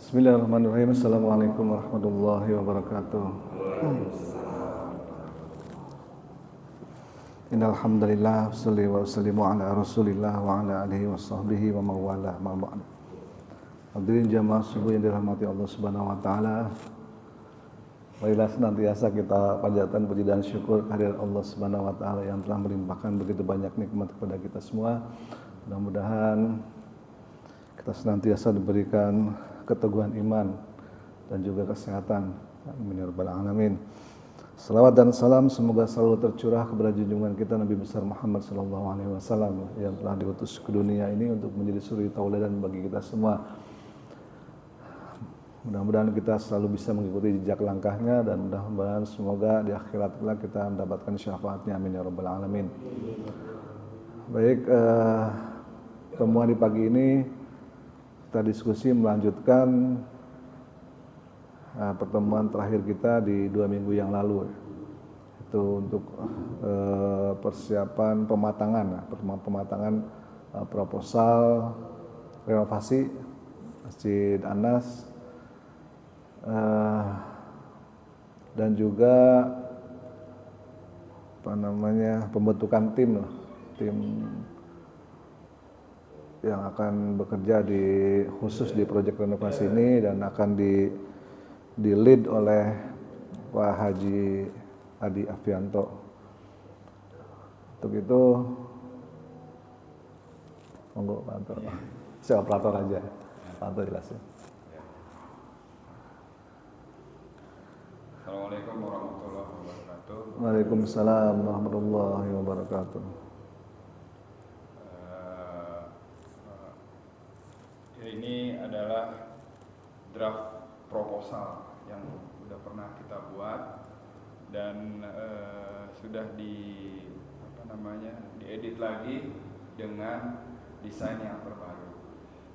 Bismillahirrahmanirrahim. Assalamualaikum warahmatullahi wabarakatuh. Innal hamdalillah wassalli wa sallimu ala Rasulillah wa ala alihi wa sahbihi wa mawala ma ba'd. Hadirin jamaah subuh yang dirahmati Allah Subhanahu wa taala. Marilah senantiasa kita panjatkan puji dan syukur kehadirat Allah Subhanahu wa taala yang telah melimpahkan begitu banyak nikmat kepada kita semua. Mudah-mudahan kita senantiasa diberikan keteguhan iman dan juga kesehatan. Amin ya rabbal alamin. Salawat dan salam semoga selalu tercurah kepada junjungan kita Nabi besar Muhammad sallallahu alaihi wasallam yang telah diutus ke dunia ini untuk menjadi suri tauladan bagi kita semua. Mudah-mudahan kita selalu bisa mengikuti jejak langkahnya dan mudah-mudahan semoga di akhirat kelak kita mendapatkan syafaatnya. Amin ya rabbal alamin. Baik, pertemuan di pagi ini kita diskusi melanjutkan pertemuan terakhir kita di 2 minggu yang lalu, itu untuk persiapan pematangan proposal renovasi Masjid Anas dan juga pembentukan tim yang akan bekerja khusus di proyek renovasi ini dan akan di lead oleh Pak Haji Adi Afianto. Untuk itu, monggo Pak Anto. Saya operator aja, Pak Anto jelasin. Assalamualaikum warahmatullahi wabarakatuh. Waalaikumsalam warahmatullahi wabarakatuh. Ini adalah draft proposal yang sudah pernah kita buat dan sudah diedit lagi dengan desain yang terbaru.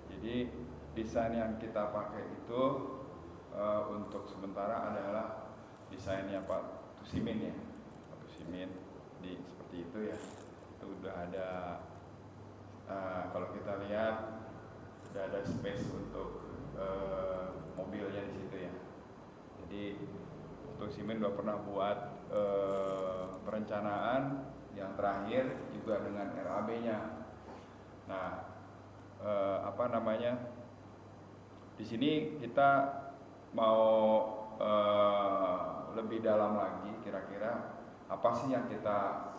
Jadi desain yang kita pakai itu untuk sementara adalah desainnya Pak Tusimin ya, Pak Tusimin seperti itu ya. Itu udah ada kalau kita lihat udah ada space untuk mobilnya di situ ya. Jadi untuk Simin udah pernah buat perencanaan yang terakhir juga dengan RAB-nya. Nah, di sini kita mau lebih dalam lagi kira-kira apa sih yang kita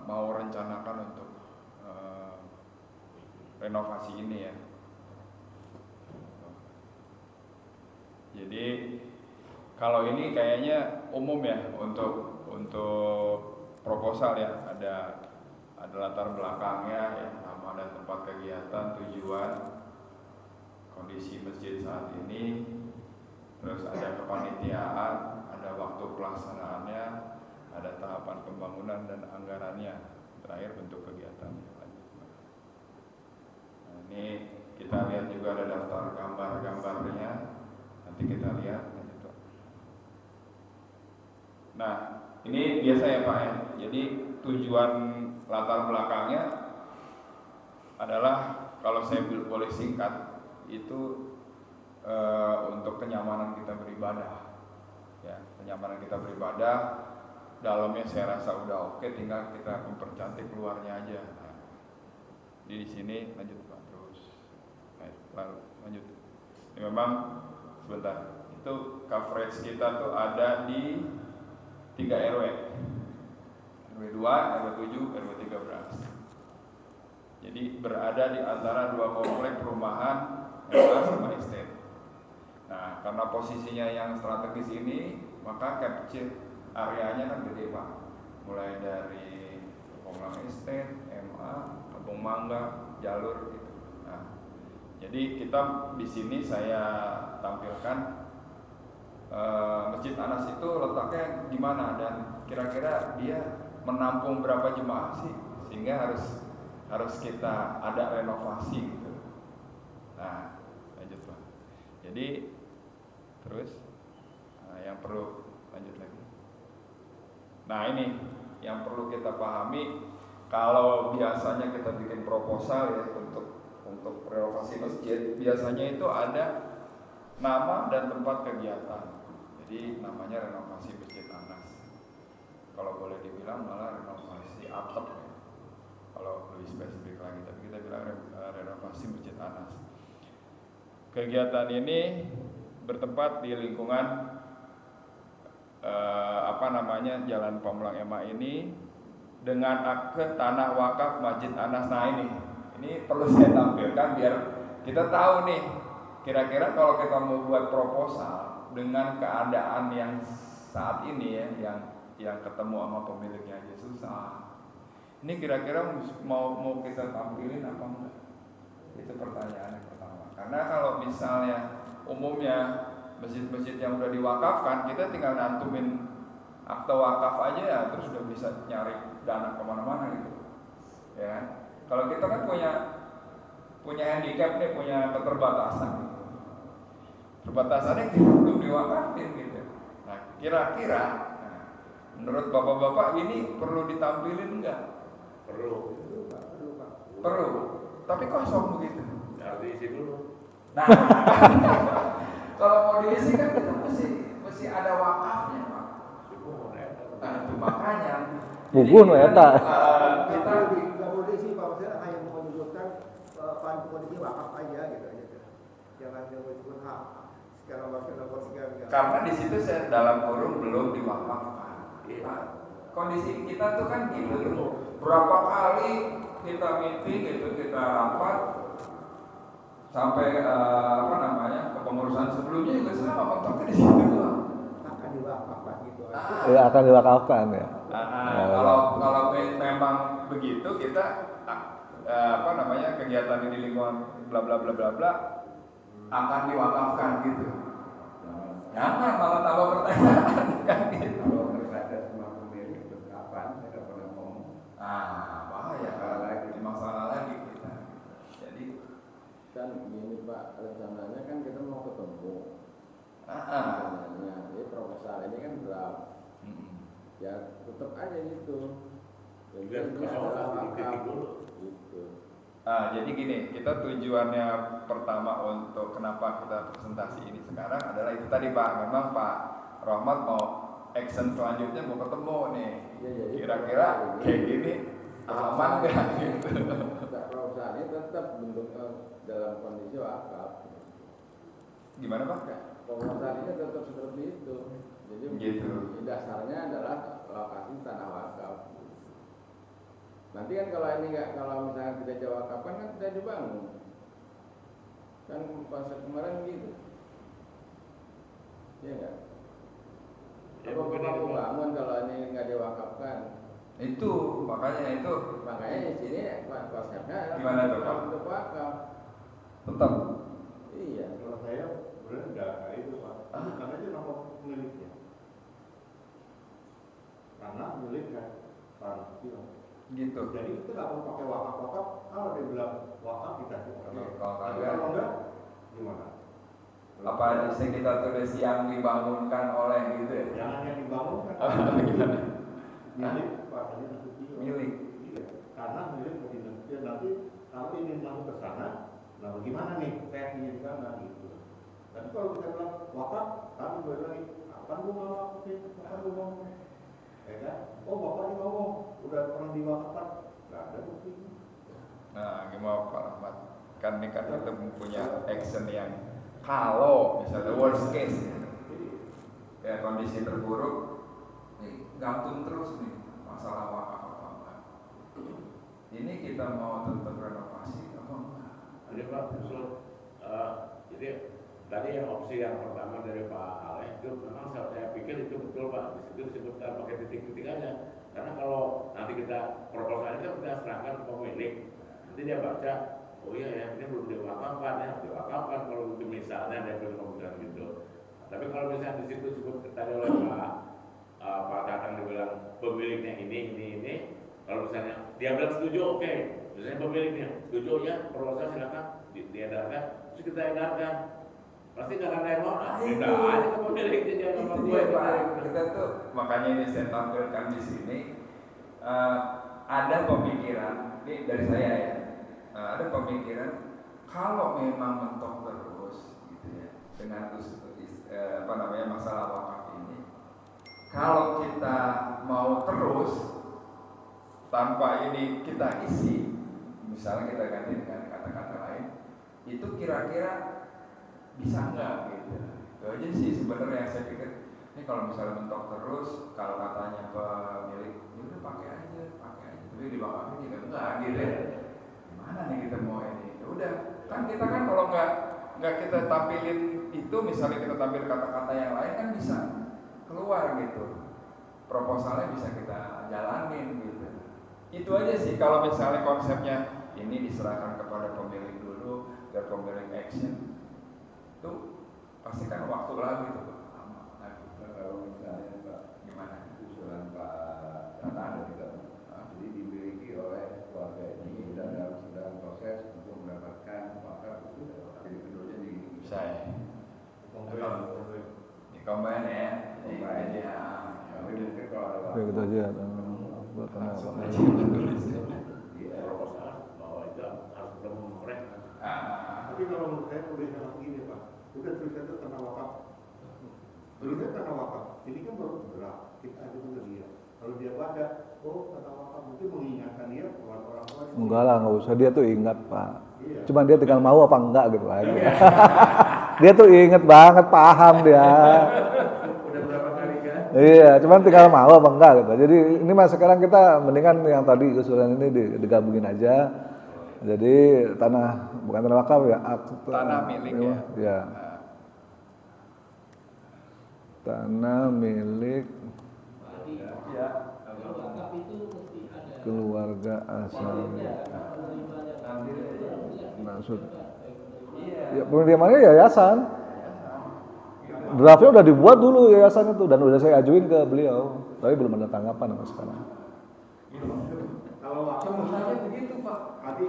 mau rencanakan untuk renovasi ini ya. Jadi kalau ini kayaknya umum ya untuk proposal ya, ada latar belakangnya ya, nama dan tempat kegiatan, tujuan, kondisi masjid saat ini, terus ada kepanitiaan, ada waktu pelaksanaannya, ada tahapan pembangunan dan anggarannya, terakhir bentuk kegiatannya. Ini kita lihat juga ada daftar gambar-gambarnya, nanti kita lihat. Nah, ini biasa ya Pak ya. Jadi tujuan latar belakangnya adalah kalau saya boleh singkat itu untuk kenyamanan kita beribadah. Ya, kenyamanan kita beribadah, dalamnya saya rasa udah oke, tinggal kita mempercantik luarnya aja. Nah, di sini lanjut Pak. Lalu lanjut. Ini memang sebentar. Itu coverage kita tuh ada di 3 RW. RW 2, RW 7, RW 13. Jadi berada di antara 2 komplek perumahan MA sama estate. Nah, karena posisinya yang strategis ini, maka capture areanya kan gede Pak. Mulai dari Komlang Estate, MA, Kampung Mangga, jalur gitu. Jadi kita di sini saya tampilkan Masjid Anas itu letaknya di mana dan kira-kira dia menampung berapa jemaah sih, sehingga harus kita ada renovasi gitu. Nah, lanjut Pak. Jadi terus yang perlu lanjut lagi. Nah, ini yang perlu kita pahami. Kalau biasanya kita bikin proposal ya untuk renovasi masjid biasanya itu ada nama dan tempat kegiatan. Jadi namanya renovasi Masjid Anas. Kalau boleh dibilang malah renovasi atap ya. Kalau lebih spesifik lagi, tapi kita bilang renovasi Masjid Anas. Kegiatan ini bertempat di lingkungan Jalan Pamulang Ema ini dengan akte tanah wakaf Masjid Anas. Nah ini perlu saya tampilkan biar kita tahu nih, kira-kira kalau kita mau buat proposal dengan keadaan yang saat ini ya, yang ketemu sama pemiliknya aja susah. Ini kira-kira mau kita tampilin apa enggak? Itu pertanyaan yang pertama. Karena kalau misalnya umumnya masjid-masjid yang udah diwakafkan, kita tinggal nantumin akte wakaf aja ya, terus udah bisa nyari dana kemana-mana gitu, ya kan? Kalau kita kan punya handicap nih, punya keterbatasan. Perbatasannya kita belum diwakafin gitu. Nah, kira-kira menurut bapak-bapak ini perlu ditampilin enggak? Perlu. Perlu. Tapi kosong begitu. Harus diisi dulu. Nah, kalau mau diisi kan kita mesti ada wakafnya, Pak. Nah, itu makanya. Buku nu eta. Kita nggak boleh sih, Pak. Maksudnya hanya menunjukkan kondisi wakaf aja gitu aja. Jangan menyebutkan hak sekarang karena di situ saya dalam kurung belum diwakafkan. Nah, kondisi kita tuh kan gitu. Berapa kali kita meeting gitu, kita rapat sampai kepengurusan sebelumnya juga sama, kontraknya di situ doang. akan diwakafkan gitu. Ya akan diwakafkan ya. Kalau memang begitu kita kegiatan di lingkungan bla bla bla bla bla akan diwakafkan gitu. Jangan malah tambah pertanyaan kan gitu. Kalau terkadang semua pemilik itu kapan? Saya pernah ngomong. Bahaya kalau lagi masalah lagi kita. Jadi kan gini Pak, rencananya kan kita mau ketemu. Rencananya, jadi proposal ini kan draft. Ya tetap aja gitu. Biar kosong titik dulu. Gitu. Jadi gini, kita tujuannya pertama untuk kenapa kita presentasi ini sekarang adalah itu tadi Pak. Memang Pak Rahmat mau action selanjutnya mau ketemu nih. Ya, jadi kira-kira kayak gini aman nggak gitu? Proposal ini tetap bentuknya dalam kondisi wakaf. Gimana Pak? Proposal ini tetap seperti itu. Jadi gitu. Dasarnya adalah lokasi tanah wakaf. Nanti kan kalau misalnya kita jawabkan kan tidak dibangun. Kan konsep kemarin gitu. Iya enggak? Ya, Apa mau bangun kalau ini nggak diwakafkan? Itu makanya Makanya di sini konsepnya gimana tuh, Pak? untuk wakaf. tetap. Iya. Kalau saya sebenarnya nggak kayak itu, Pak. Bukan aja nama pemiliknya. Karena miliknya tanah itu. Gitu. Jadi kita nggak perlu pakai wakaf. Kalau dia bilang wakaf kita Kalau kagak, kalau enggak gimana? apa di sekitar tulis yang dibangunkan oleh gitu ya? Jangan yang dibangun kan. Gimana? Milik Pak Haji Nasution. Milik. Iya. Karena milik Haji Nasution nanti kalau ingin masuk ke sana, nah bagaimana nih? Saya ingin di sana gitu. Tapi kalau kita bilang wakaf, kami boleh lagi, kapan lu mau wakafin? Kapan lu mau? Ya kan? Oh bapak ini ngomong, udah pernah diwakafkan? Nggak ada bukti. Nah, gimana Pak Rahmat? Kan ini kan kita punya action yang kalau misalnya worst case ya kondisi terburuk, nih gantung terus nih masalah wakaf apa enggak. Ini kita mau tetap renovasi apa enggak? Jadi Pak, jadi tadi yang opsi yang pertama dari Pak Aleh itu memang saya pikir itu betul Pak. Di situ disebutkan pakai titik-titik aja. Karena kalau nanti kita proposalnya kan kita serahkan ke pemilik, nanti dia baca, oh iya ya ini belum diwakafkan ya, diwakafkan kalau itu misalnya ada kemudian gitu. Tapi kalau misalnya di situ disebut tadi oleh Pak Tatang dibilang pemiliknya ini, kalau misalnya dia bilang setuju, oke. Misalnya pemiliknya setuju ya, proposal silakan diedarkan, terus kita edarkan. Pasti nggak akan ada yang mau, kita aja ke pemiliknya jangan sama gue. Kita tuh makanya ini saya tampilkan di sini ada pemikiran, ini dari saya ya, ada pemikiran Kalau memang mentok terus gitu ya dengan masalah wakaf ini, kalau kita mau terus tanpa ini kita isi, misalnya kita ganti dengan kata-kata lain, itu kira-kira bisa nggak gitu? Itu aja sih sebenarnya yang saya pikir. Ini kalau misalnya mentok terus, kalau katanya pemilik, ya udah pakai aja, tapi di wakafnya juga enggak gitu ya. Gimana nih kita mau ini? Ya udah, kan kita kan kalau nggak kita tampilin itu, misalnya kita tampil kata-kata yang lain kan bisa keluar gitu. Proposalnya bisa kita jalanin gitu. Itu aja sih kalau misalnya konsepnya ini diserahkan kepada pemilik dulu, dan pemilik action, itu pasti kan waktu lagi tuh lama lagi. Kalau misalnya Pak, Gimana? usulan Pak Tatang gitu, jadi dimiliki oleh keluarga ini dan dalam proses untuk mendapatkan wakaf itu jadi penduduknya di Bisa ya. Di combine ya. Combine. Ya. Tapi mungkin kalau ada Ya gitu aja. Langsung aja. Iya, proposal bahwa itu harus bertemu mereka. Tapi kalau menurut saya tulisnya langsung gini Pak, udah tulisnya itu tentang wakaf. Tulisnya tentang wakaf, ini kan baru bergerak, kita ajukan ke dia. Kalau dia baca, oh tentang wakaf, mungkin mengingatkan dia orang-orang tua. Enggak lah, nggak usah, dia tuh ingat Pak. Iya. Cuman dia tinggal mau apa enggak gitu aja. Dia tuh inget banget, paham dia. Udah berapa kali kan? Iya, cuman tinggal mau apa enggak gitu. Jadi ini mas sekarang kita mendingan yang tadi usulan ini digabungin aja. Jadi bukan tanah wakaf ya, Tanah milik ya. Ya. Tanah milik Ya. keluarga asal. Maksud ya, pemilihannya yayasan. Draftnya udah dibuat dulu yayasan itu dan udah saya ajuin ke beliau, tapi belum ada tanggapan sampai sekarang. Kalau wakaf, Sebenarnya begitu Pak. nanti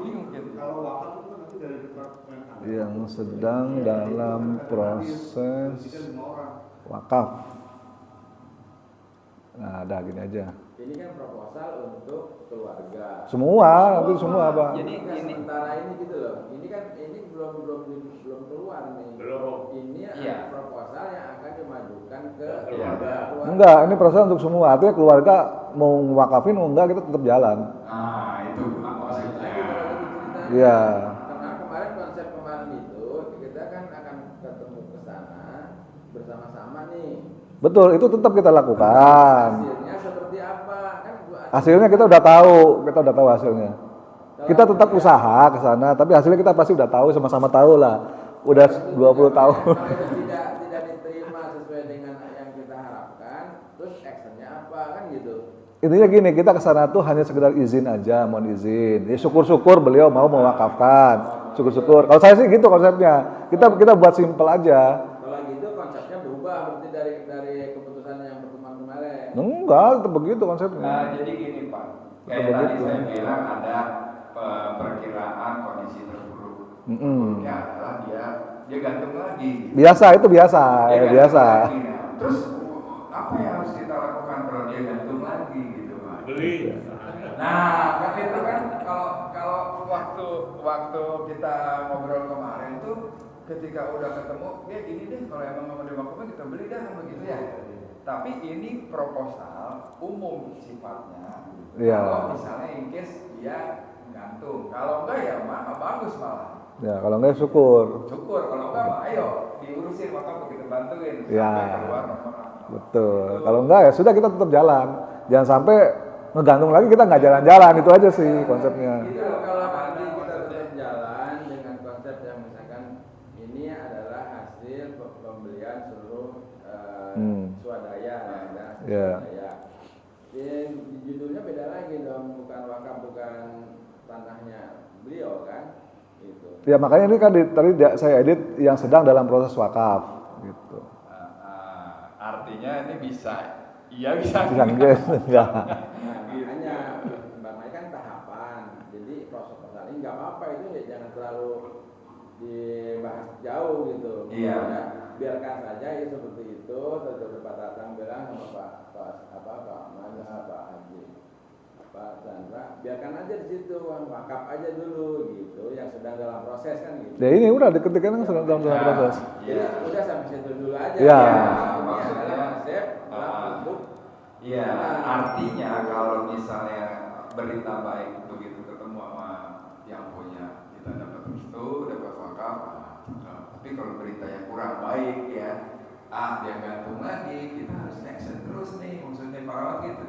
kalau wakaf itu kan nanti dari departemen anggaran. Yang sedang dalam proses Kita 5 orang. wakaf. Nah, ada gini aja. ini kan proposal untuk keluarga. Semua, nanti semua Pak. Jadi Ini kan ini sementara ini gitu loh. Ini kan belum keluar nih. Belum. Ini Iya. proposal yang akan dimajukan ke Keluarga. Enggak, ini proses untuk semua. Artinya keluarga mau wakafin mau enggak kita tetap jalan. itu maksudnya. Iya. Karena kemarin konsep kemarin itu kita kan akan ketemu ke sana bersama-sama nih. Betul, itu tetap kita lakukan. Hasilnya seperti apa? Kan Hasilnya kita udah tahu hasilnya. Kita tetap usaha ke sana, tapi hasilnya kita pasti udah tahu, sama-sama tahu lah. Udah 20 tahun. Kalau itu tidak diterima sesuai dengan yang kita harapkan, terus actionnya apa kan gitu? Intinya gini, kita ke sana tuh hanya sekedar izin aja, mohon izin. Ya syukur-syukur beliau mau mewakafkan. Syukur-syukur. Kalau saya sih gitu konsepnya. Kita buat simpel aja. Kalau gitu konsepnya berubah berarti dari keputusan yang pertemuan kemarin. Enggak, tetap begitu konsepnya. Jadi gini Pak, Betul kayak tadi begitu. saya bilang ada perkiraan kondisi terburuk. Mm-mm. Ya adalah dia gantung lagi. Biasa, itu biasa. Dia Ya, gantung biasa. lagi, nah. Terus apa yang harus kita lakukan kalau dia gantung lagi gitu Pak? Beli. Nah, kan itu kan kalau waktu kita ngobrol kemarin tuh ketika udah ketemu, ya gini deh kalau emang mau diwakafin kita beli dah begitu ya. Tapi ini proposal umum sifatnya. Iya. Kalau misalnya in case dia gantung, kalau enggak ya mana bagus malah. Ya, kalau enggak syukur. Syukur, kalau enggak mah ayo diurusin wakaf kita bantuin Ya. sampai keluar nomor. Betul. Kalau enggak ya sudah kita tetap jalan. Jangan sampai ngegantung lagi kita nggak jalan-jalan, itu aja sih konsepnya. Itu kalau nanti kita tetap jalan dengan konsep yang misalkan ini adalah hasil pembelian seluruh swadaya, dan Ya. swadaya. Di judulnya beda lagi dong, bukan wakaf, bukan tanahnya beliau kan, gitu. Ya makanya ini kan tadi saya edit yang sedang dalam proses wakaf, gitu. Artinya ini bisa, iya bisa. Enggak, enggak. Nah, makanya Mbak Mai kan tahapan, jadi proposal ini nggak apa-apa itu ya, jangan terlalu dibahas jauh gitu. Iya. Ya, biarkan saja ya seperti itu. Terus Pak Tatang bilang sama Pak Mana, Pak Haji, Pak Chandra, biarkan aja di situ, wakaf aja dulu gitu, yang sedang dalam proses kan gitu. Ya ini udah diketikkan kan sedang dalam proses. Jadi udah sampai situ dulu aja. Ya. Maksudnya konsep untuk. Iya, artinya kalau misalnya berita baik begitu ketemu sama yang punya, kita dapat restu, dapat wakaf, tapi kalau berita yang kurang baik ya, dia gantung lagi, kita harus action terus nih, maksudnya Pak gitu.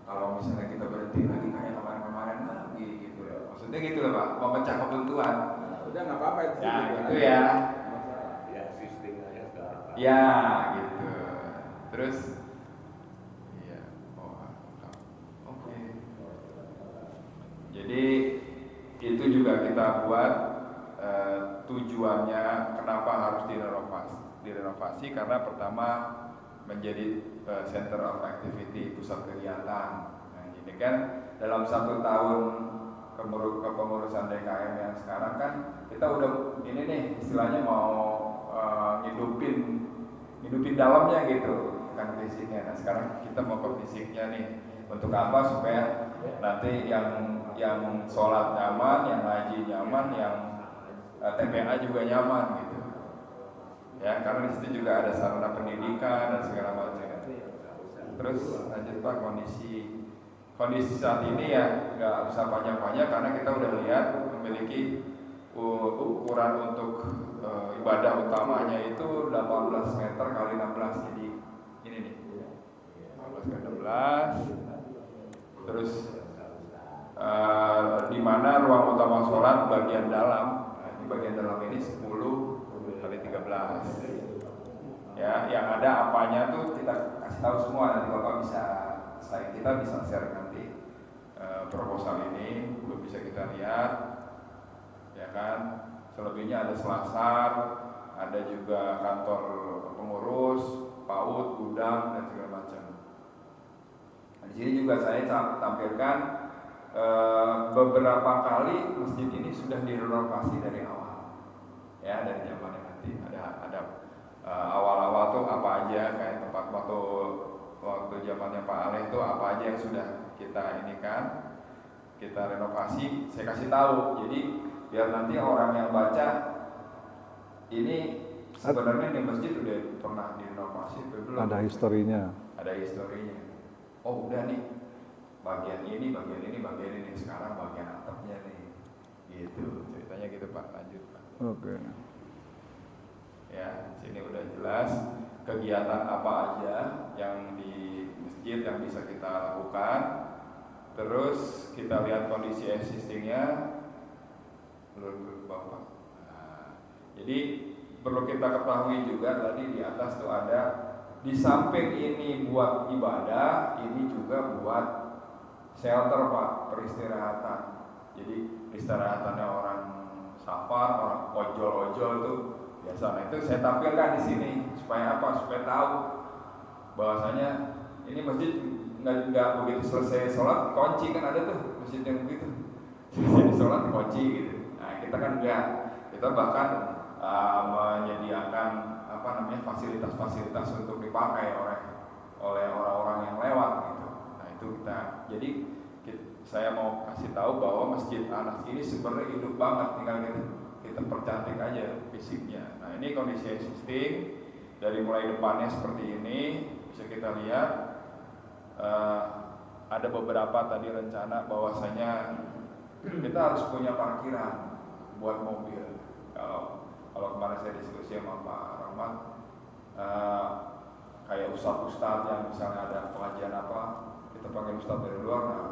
Kalau misalnya kita berhenti lagi kayak kemarin-kemarin lagi gitu ya, maksudnya gitu loh Pak, memecah kebuntuan. Udah nggak apa-apa itu. Ya gitu ya. Ya sistemnya sekarang. Ya gitu. Terus, iya, oke. Jadi itu juga kita buat tujuannya kenapa harus direnovasi karena pertama menjadi center of activity, pusat kegiatan. Nah, ini kan dalam 1 tahun kepengurusan DKM yang sekarang kan kita udah ini nih istilahnya mau ngidupin dalamnya gitu, bukan fisiknya. Nah sekarang kita mau ke fisiknya nih, untuk apa? Supaya nanti yang sholat nyaman, yang ngaji nyaman, yang TPA juga nyaman gitu. Ya, karena di situ juga ada sarana pendidikan dan segala macam. Terus lanjut Pak, kondisi saat ini ya nggak usah panjang-panjang karena kita udah lihat memiliki ukuran untuk ibadah utamanya itu 18 meter kali 16, jadi ini nih 18 kali 16. Terus di mana ruang utama sholat bagian dalam, di bagian dalam ini 10 kali 13. Ya, yang ada apanya tuh kita kasih tahu semua, nanti Bapak bisa, selain kita bisa share nanti proposal ini, belum bisa kita lihat, ya kan. Selebihnya ada selasar, ada juga kantor pengurus, PAUD, gudang dan segala macam. Nah, di sini juga saya tampilkan beberapa kali masjid ini sudah direnovasi dari awal, ya dari zamannya nanti ada awal-awal tuh apa aja, kayak tempat waktu zamannya Pak Aleh itu apa aja yang sudah kita ini kan, kita renovasi, saya kasih tahu. Jadi biar nanti orang yang baca ini sebenarnya di masjid udah pernah direnovasi belum? Ada historinya. Ada historinya. Oh udah nih, bagian ini, sekarang bagian atapnya nih, gitu ceritanya gitu Pak. Lanjut Pak. Oke. Ya, sini udah jelas kegiatan apa aja yang di masjid yang bisa kita lakukan. Terus kita lihat kondisi existingnya. Bapak. Nah, jadi perlu kita ketahui juga tadi di atas tuh ada, di samping ini buat ibadah, ini juga buat shelter Pak, peristirahatan. Jadi peristirahatannya orang safar, orang ojol-ojol tuh biasa. Nah itu saya tampilkan di sini supaya apa? Supaya tahu bahwasanya ini masjid nggak begitu selesai sholat kunci, kan ada tuh masjid yang begitu selesai sholat kunci gitu. Nah kita kan enggak, kita bahkan menyediakan fasilitas-fasilitas untuk dipakai oleh orang-orang yang lewat gitu. Nah itu saya mau kasih tahu bahwa Masjid Anas ini sebenarnya hidup banget, tinggal kita percantik aja fisiknya. Nah ini kondisi existing, dari mulai depannya seperti ini bisa kita lihat. Ada beberapa tadi rencana bahwasanya kita harus punya parkiran buat mobil. Kalau kemarin saya diskusi sama Pak Rahmat, kayak ustadz yang misalnya ada pengajian apa, kita panggil ustadz dari luar, nah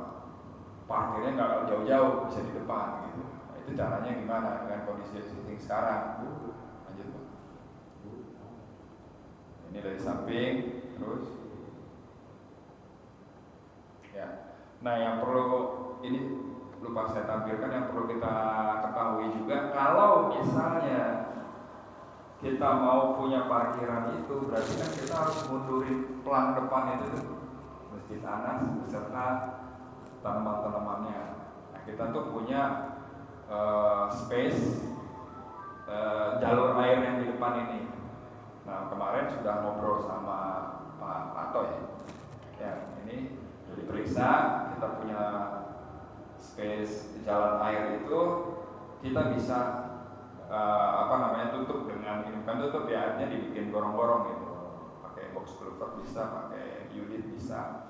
parkirnya nggak jauh-jauh, bisa di depan gitu. Nah, itu caranya gimana dengan kondisi existing sekarang? Lanjut Pak. Ini dari samping, terus ya. Nah yang perlu ini lupa saya tampilkan, yang perlu kita ketahui juga, kalau misalnya kita mau punya parkiran itu berarti kan kita harus mundurin pelang depan itu tuh, Masjid Anas beserta tanaman-tanamannya. Nah kita tuh punya space jalur air yang di depan ini. Nah kemarin sudah ngobrol sama Pak Pato ya ini diperiksa, kita punya space jalan air itu kita bisa tutup dengan ini, kan tutup ya, artinya dibikin gorong-gorong gitu, pakai box culvert bisa, pakai unit bisa.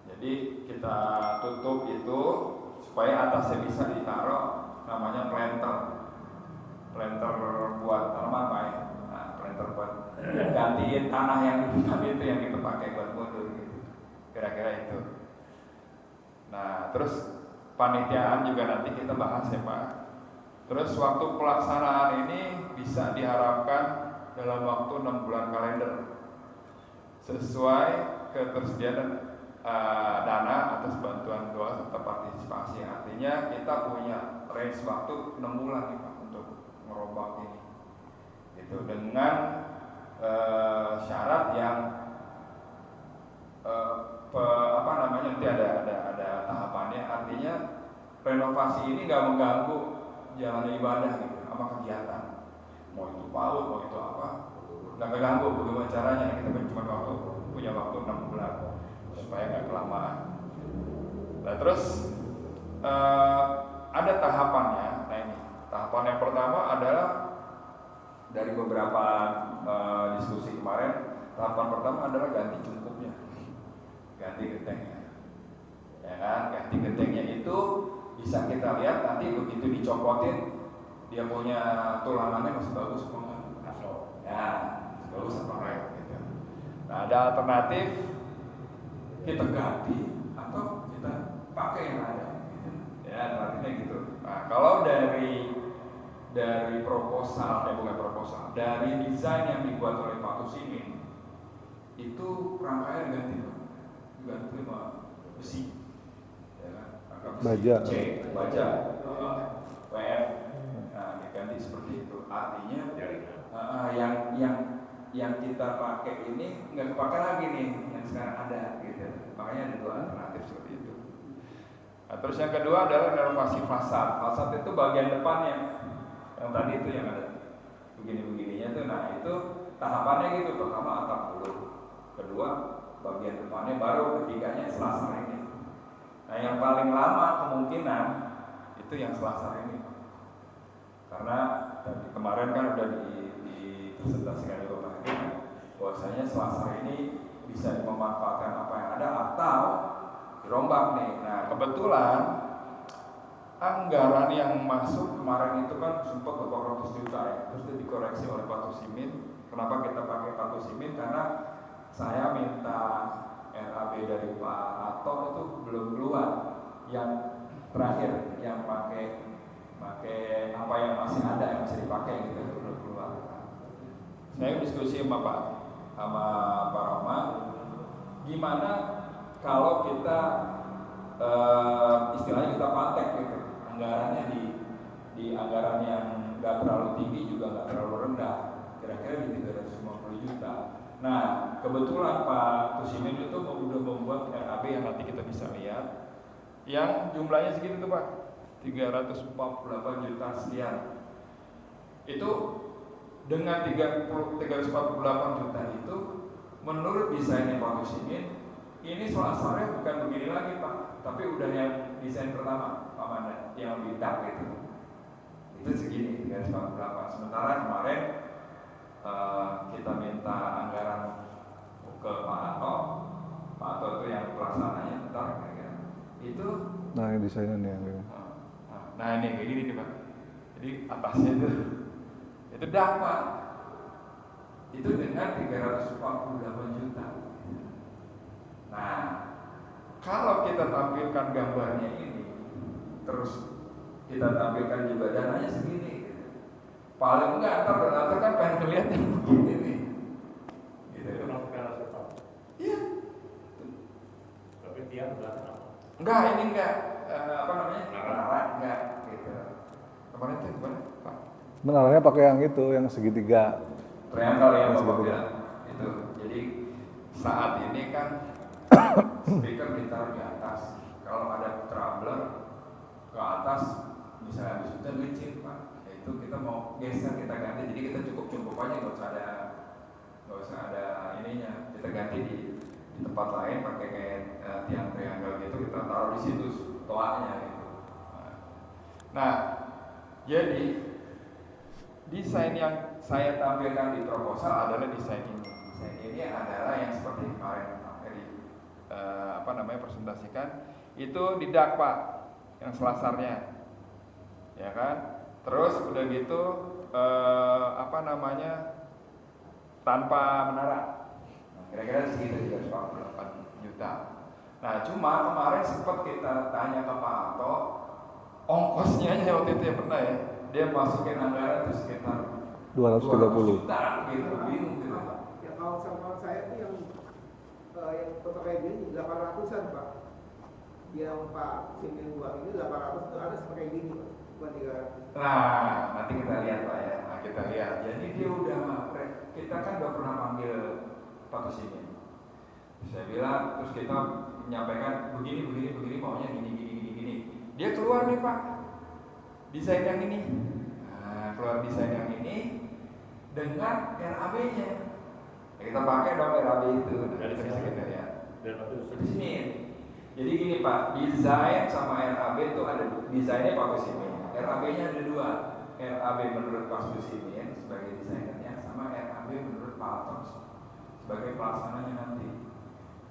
Jadi kita tutup itu supaya atasnya bisa ditaruh namanya planter buat tanaman Pak ya. Nah, planter buat gantiin tanah yang di depan itu yang kita pakai buat mundur gitu, kira-kira itu. Nah, terus panitiaan juga nanti kita bahas ya Pak. Terus waktu pelaksanaan ini bisa diharapkan dalam waktu 6 bulan kalender sesuai ketersediaan dana atas bantuan doa serta partisipasi. Artinya kita punya range waktu 6 bulan nih Pak untuk merombak ini gitu, dengan syarat yang nanti ada tahapannya. Artinya renovasi ini nggak mengganggu jalan ibadah gitu, sama kegiatan, mau itu PAUD, mau itu apa, nggak keganggu. Bagaimana caranya? Kita cuma punya waktu 6 bulan supaya nggak kelamaan. Nah terus ada tahapannya. Nah ini tahapan yang pertama adalah dari beberapa diskusi kemarin. Tahapan pertama adalah ganti cungkupnya, ganti gentengnya, ya kan? Ganti gentengnya itu bisa kita lihat nanti begitu dicopotin dia punya tulangannya masih bagus apa enggak? Ya, masih bagus apa enggak gitu. Nah ada alternatif, kita ganti atau kita pakai yang ada gitu. Ya alternatifnya gitu. Nah kalau dari proposal, bukan proposal, dari desain yang dibuat oleh Pak Tusimin itu rangkaian ganti sama besi, ya kan? Baja. Baja, WF, nah diganti seperti itu. Artinya yang kita pakai ini nggak kepake lagi nih yang sekarang ada, gitu. Makanya ada 2 alternatif seperti itu. Nah, terus yang kedua adalah renovasi fasad. Fasad itu bagian depannya, yang tadi itu yang ada begini-begininya tuh. Nah itu tahapannya gitu. Pertama atap dulu, kedua bagian depannya, baru ketiganya selasar ini. Nah yang paling lama kemungkinan itu yang selasar ini, karena kemarin kan udah dipresentasikan di Bapak ini bahwasanya selasar ini bisa memanfaatkan apa yang ada atau dirombak nih. Nah kebetulan anggaran yang masuk kemarin itu kan sempat 400 juta ya, terus itu dikoreksi oleh Pak Tusimin. Kenapa kita pakai Pak Tusimin? Karena saya minta RAB dari Pak Ato itu belum keluar, yang terakhir yang pakai apa yang masih ada yang masih dipakai gitu, itu belum keluar. Saya diskusi sama Pak Roma, gimana kalau kita istilahnya kita patek gitu, anggarannya di anggaran yang nggak terlalu tinggi juga nggak terlalu rendah, kira-kira di 350 juta. Nah kebetulan Pak Tusimin itu udah membuat RAB yang nanti kita bisa lihat, yang jumlahnya segitu tuh Pak, 348 juta sekian. Itu dengan 348 juta itu menurut desainnya Pak Tusimin, ini selasarnya bukan begini lagi Pak, tapi udah yang desain pertama Pak Mandan yang lebih dark itu segini 348. Sementara kemarin kita minta anggaran ke Pak Ato itu yang pelaksananya bentar kira-kira itu. Nah yang desainnya nih yang ini. Nah ini kayak gini nih Pak, jadi atasnya itu dapat itu dengan 348 juta. Nah kalau kita tampilkan gambarnya ini, terus kita tampilkan juga dananya segini, paling enggak ntar kan pengen ngeliat yang begini nih gitu. Itu maksudnya siapa? Iya. Tapi dia belakang apa? Enggak, ini enggak menara enggak gitu. Kemarin itu gimana Pak? Menaranya pakai yang itu, yang segitiga. Triangle ya Bapak bilang itu. Jadi saat ini kan speaker ditaruh di atas. Kalau ada traveler ke atas, misalnya habis hujan licin Pak, itu kita mau geser, kita ganti. Jadi kita cukup aja, nggak usah ada ininya. Kita ganti di di tempat lain pakai kayak tiang triangle gitu, kita taruh di situ toanya gitu. Nah, jadi desain yang saya tampilkan di proposal adalah desain ini. Desain ini adalah yang seperti kemarin presentasikan, itu di dak Pak, yang selasarnya, ya kan? Terus udah gitu tanpa menara. Nah, kira-kira segitu 348 juta. Nah, cuma kemarin sempat kita tanya ke Pak Anto, ongkosnya aja waktu itu ya pernah ya, dia masukin anggaran itu sekitar 230 juta gitu, bingung gitu. Ya kalau sama saya tuh yang foto kayak gini 800-an Pak. Yang Pak Simin buat ini 800 itu ada seperti gini Pak, bukan 300. Nah, nanti kita lihat Pak ya. Nah, kita lihat. Jadi dia kita kan udah pernah panggil Pak Simin. Saya bilang, terus kita menyampaikan begini maunya gini. Dia keluar nih Pak, desain yang ini. Nah, keluar desain yang ini dengan RAB-nya. Ya, kita pakai dong RAB itu. Nah, kita lihat. Di sini. Jadi gini Pak, desain sama RAB itu ada desainnya Pak Kusimin. RAB-nya ada dua. RAB menurut Pak Kusimin sebagai desainernya, sama RAB menurut Pak Atos sebagai pelaksananya nanti.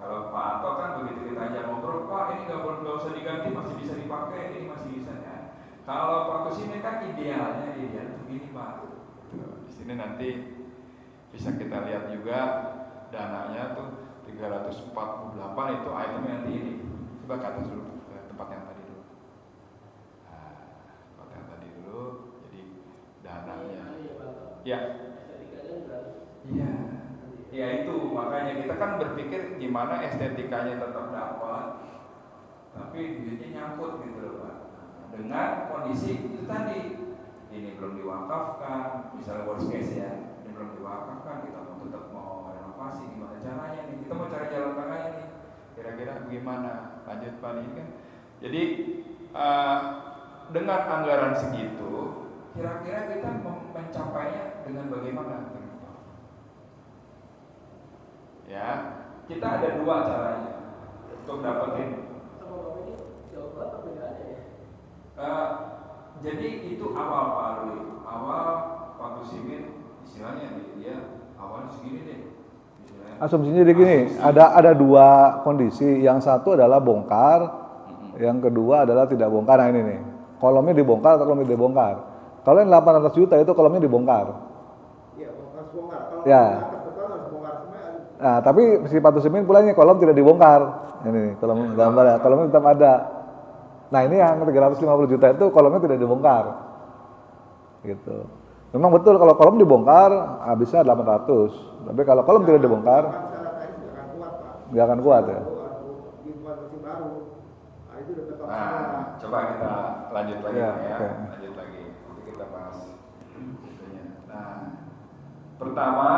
Kalau Pak Ato kan begitu kita aja ngobrol, Pak ini nggak usah diganti, masih bisa dipakai, ini masih bisa ya. Kalau Pak Kusimin kan idealnya begini Pak. Di sini nanti bisa kita lihat juga dananya tuh 348 itu itemnya nanti ini. Coba ke atas dulu, ke tempat yang tadi dulu. Nah, tempat yang tadi dulu, jadi dananya. Ya. Iya. Ya itu, makanya kita kan berpikir gimana estetikanya tetap dapat, tapi duitnya nyangkut gitu loh Pak. Dengan kondisi itu tadi, ini belum diwakafkan, misalnya worst case ya, ini belum diwakafkan, kita tetap mau renovasi, gimana caranya nih? Kita mau cari jalan tengahnya nih. Kira-kira bagaimana? Lanjut Pak ini kan. Jadi dengan anggaran segitu, kira-kira kita mencapainya dengan bagaimana? Ya, kita ada dua caranya untuk dapetin. Jadi itu awal Pak Rui, awal Pak Kusimin istilahnya dia awalnya segini deh. Asumsinya jadi gini, ada dua kondisi. Yang satu adalah bongkar, yang kedua adalah tidak bongkar. Nah ini nih, kolomnya dibongkar atau kolomnya dibongkar. Kalau yang 800 juta itu kolomnya dibongkar. Iya, harus bongkar. Kalau ya. betul harus bongkar semua. Nah, tapi si Pak Kusimin pulangnya kolom tidak dibongkar. Ini nih, kolom gambar ya, kolomnya tetap ada. Nah ini yang 350 juta itu kolomnya tidak dibongkar. Gitu. Memang betul kalau kolom dibongkar habisnya 800. Tapi kalau kolom tidak dibongkar nggak akan kuat ya. Nah, coba kita lanjut lagi ya. Okay. Lanjut lagi. Nanti kita bahas itunya. Nah, pertama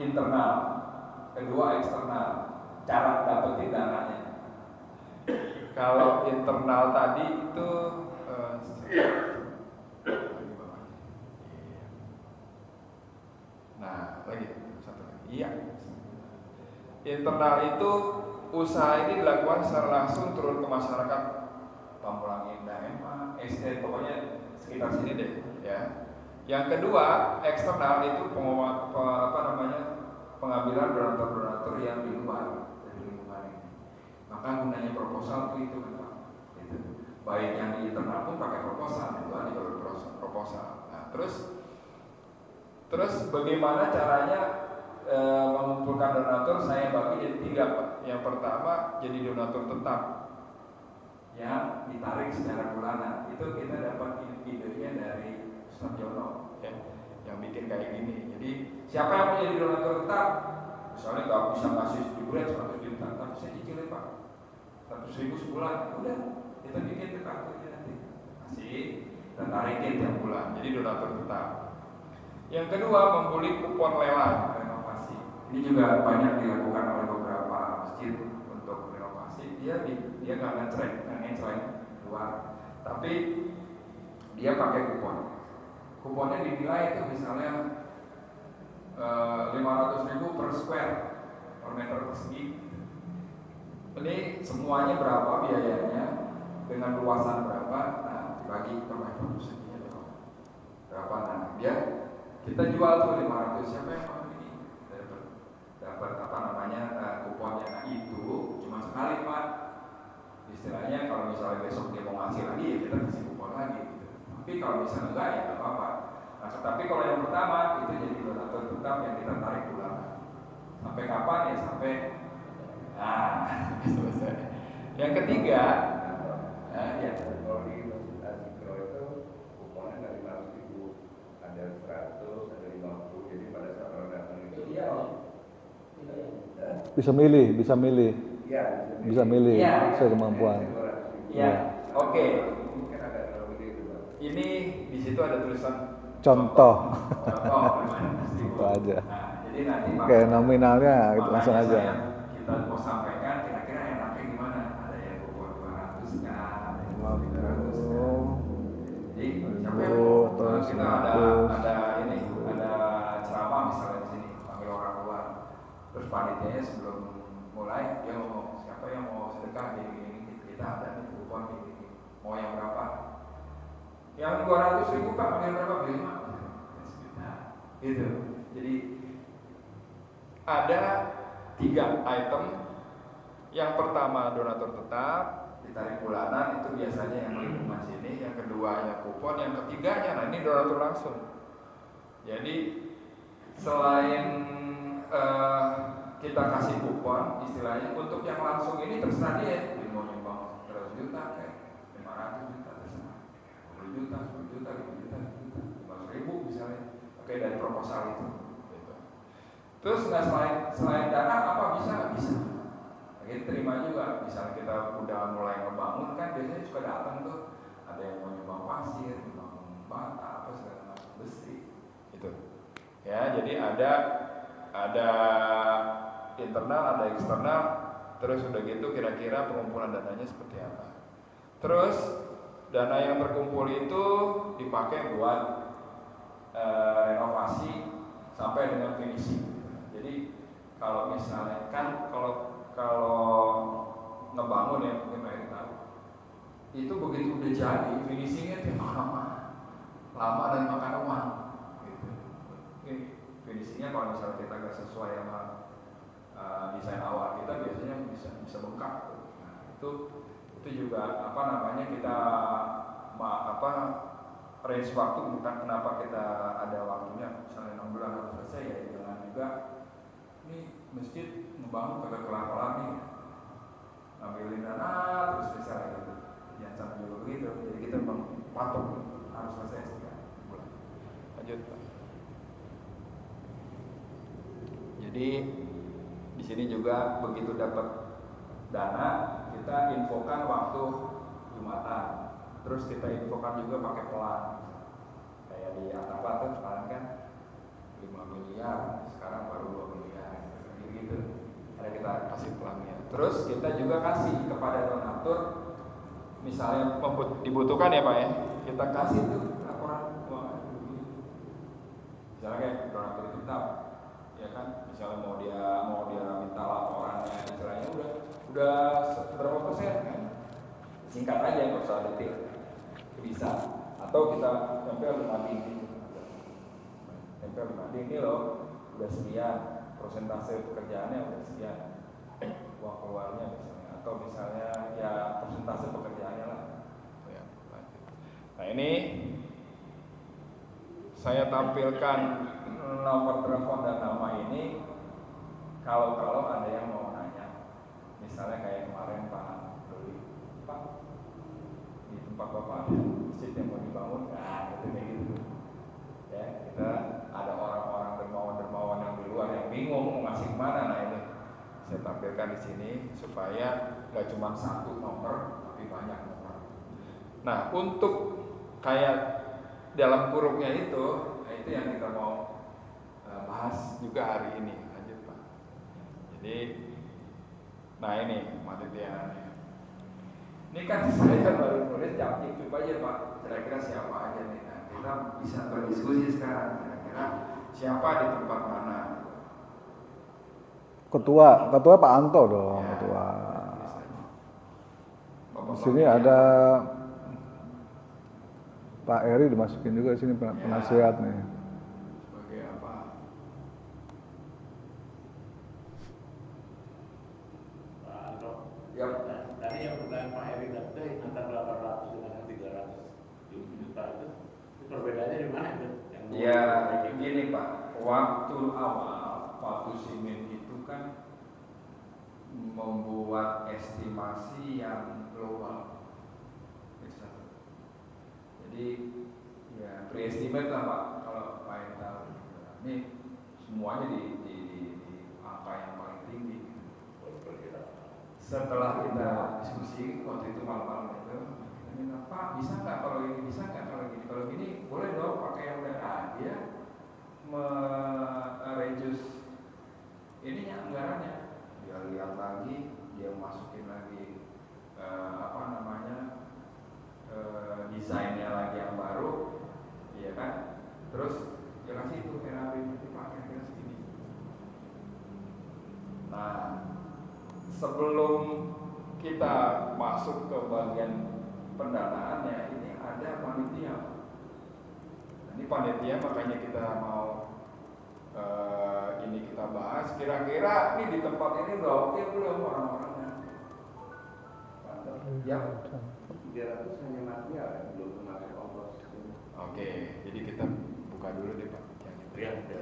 internal, kedua eksternal. Cara dapetin dananya. Kalau internal tadi itu nah, lagi satu lagi. Iya. Internal itu usaha ini dilakukan secara langsung turun ke masyarakat Pamulang Indah, pokoknya sekitar sini deh, ya. Yang kedua, eksternal itu pengambilan donatur-donatur yang di luar dari lingkungan ini. Maka gunanya proposal itu kan Pak. Gitu. Baik yang di internal pun pakai proposal, itu ada proposal. Nah, terus bagaimana caranya mengumpulkan donatur? Saya bagi jadi 3 Pak. Yang pertama jadi donatur tetap yang ditarik secara bulanan. Itu kita dapat idenya dari Ustaz Jono ya, yang bikin kayak gini. Jadi siapa yang mau jadi donatur tetap? Misalnya nggak bisa ngasih sebulan 100 juta, tapi saya cicilin Pak 100.000 sebulan. Udah kita bikin tuh kartunya nanti kasih dan tarikin tiap bulan. Jadi donatur tetap. Yang kedua, membeli kupon lelang renovasi. Ini juga banyak dilakukan oleh beberapa masjid untuk renovasi. Dia nggak ngecreng keluar, tapi dia pakai kupon. Kuponnya dinilai itu misalnya 500.000 per square per meter persegi. Ini semuanya berapa biayanya, dengan luasan berapa, nah dibagi per meter persegi berapa, nah dia kita jual tuh 500, siapa yang mau ini dapat apa namanya kuponnya. Nah itu cuma sekali Pak, istilahnya kalau misalnya besok dia mau ngasih lagi ya kita kasih kupon lagi gitu. Tapi kalau misalnya enggak ya nggak apa-apa. Nah tapi kalau yang pertama itu jadi donatur tetap yang kita tarik bulanan. Sampai kapan ya? Sampai selesai. Yang ketiga, ya Kalau di Masjid Azikro itu kuponnya dari 500.000, ada 100, ada 50. Jadi pada saat orang datang itu Bisa milih. Bisa milih Iya. sesuai kemampuan. ya, oke. mungkin agak terlalu gede itu Pak. Ini di situ ada tulisan Contoh. Itu aja. Nah, jadi nanti Kayak nominalnya gitu, langsung aja. Kita mau sampaikan kira-kira enaknya gimana? Ada yang kupon 200 kan, ada yang 300 kan. Jadi siapa yang mau? Terus Kita ada ceramah misalnya di sini, panggil orang luar. Terus panitianya sebelum mulai dia ngomong siapa yang mau sedekah gini, kita ada nih kupon gini. Mau yang berapa? Yang 200.000 Pak, ambil berapa? 5. Nah, gitu. Jadi ada 3 item. Yang pertama donatur tetap, ditarik bulanan, itu biasanya yang lingkungan sini. Yang keduanya kupon, yang ketiganya, nah ini donatur langsung. Jadi selain kita kasih kupon, istilahnya untuk yang langsung ini terserah dia. Dia mau nyumbang 100 juta kayak 500 juta terserah, 10 juta, 10 juta, 5 juta, 500.000 misalnya. Oke, dari proposal itu. Gitu. Terus nggak selain dana apa bisa? Kita terima juga. Misalnya kita udah mulai ngebangun kan biasanya suka datang tuh. Ada yang mau nyumbang pasir, nyumbang bata, apa segala macam besi. Itu. Ya, jadi ada internal, ada eksternal. Terus udah gitu kira-kira pengumpulan dananya seperti apa. Terus dana yang terkumpul itu dipakai buat renovasi sampai dengan finishing. Jadi kalau misalnya kan kalau ngebangun ya mungkin Pak Erick tahu, itu begitu udah jadi finishingnya itu lama dan makan uang. Gitu. Finishingnya kalau misalnya kita nggak sesuai sama desain awal kita biasanya bisa bengkak. Nah, itu juga apa namanya kita range waktu, bukan kenapa kita ada waktunya misalnya 6 bulan harus selesai ya, jangan juga ini masjid ngebangun kagak kelar-kelar nih ngambilin dana terus misalnya gitu, jangan sampai juga begitu. Jadi kita memang patok harus selesai sekian bulan. Lanjut Pak. Jadi di sini juga begitu dapat dana kita infokan waktu Jumatan. Terus kita infokan juga pakai pelan. Kayak di Atapa tuh kemarin kan 5 miliar, sekarang baru 2 miliar. Gitu. Ada kita kasih pelannya. Terus kita juga kasih kepada donatur, misalnya dibutuhkan ya Pak ya, kita kasih tuh laporan keuangan. Misalnya kayak donatur tetap, ya kan, misalnya mau dia minta laporannya, istilahnya udah berapa persen kan? Singkat aja, nggak usah detail. Bisa. Atau kita tempel 5 dinding. Tempel 5 dinding ini loh, udah sekian, persentase pekerjaannya udah sekian, uang keluarnya misalnya, atau misalnya ya persentase pekerjaannya lah. Ya, lanjut. Nah ini saya tampilkan nomor telepon dan nama ini kalau ada yang mau nanya, misalnya kayak kemarin Pak Doli, Pak di tempat Bapak ada masjid yang mau dibangun, nah itu kayak gitu. Ya, kita ada orang-orang dermawan yang di luar yang bingung mau ngasih kemana. Nah ini saya tampilkan di sini supaya nggak cuma satu nomor tapi banyak nomor. Nah untuk kayak dalam kurungnya itu, nah itu yang kita mau bahas juga hari ini. Lanjut Pak. Jadi, nah ini materialnya. Ini kan saya baru nulis capcik coba aja Pak. Kira-kira siapa aja nih? Nah, kita bisa berdiskusi sekarang. Kira-kira siapa di tempat mana? Ketua Pak Anto dong, Ya, ketua. bisa. Bapak Di sini Bapak ada Pak Eri dimasukin juga di sini penasihat nih. sebagai apa? Pak Anto, Ya. tadi yang pertanyaan Pak Eri tadi antara 800 dengan 300 juta itu perbedaannya di mana itu? Ya gini Pak, waktu awal waktu Simin itu kan membuat estimasi yang global. Jadi ya pre-estimate lah Pak, kalau Pak yang tahu. Ini semuanya di angka yang paling tinggi. Setelah kita diskusi waktu itu malam-malam itu, kita minta Pak bisa nggak kalau ini, bisa nggak kalau gini, kalau gini boleh dong pakai yang udah dia reduce ininya anggarannya, dia lihat lagi, dia masukin lagi apa namanya desainnya lagi yang baru, iya kan? Terus dia kasih itu NAB dipakai kira segini. Nah, sebelum kita masuk ke bagian pendanaannya, ini ada panitia. Ini panitia makanya kita mau ini kita bahas. Kira-kira ini di tempat ini udah oke belum orang-orangnya? Ya. 300 hanya material ya, belum termasuk ongkos. Oke, jadi kita buka dulu deh Pak. Yang itu.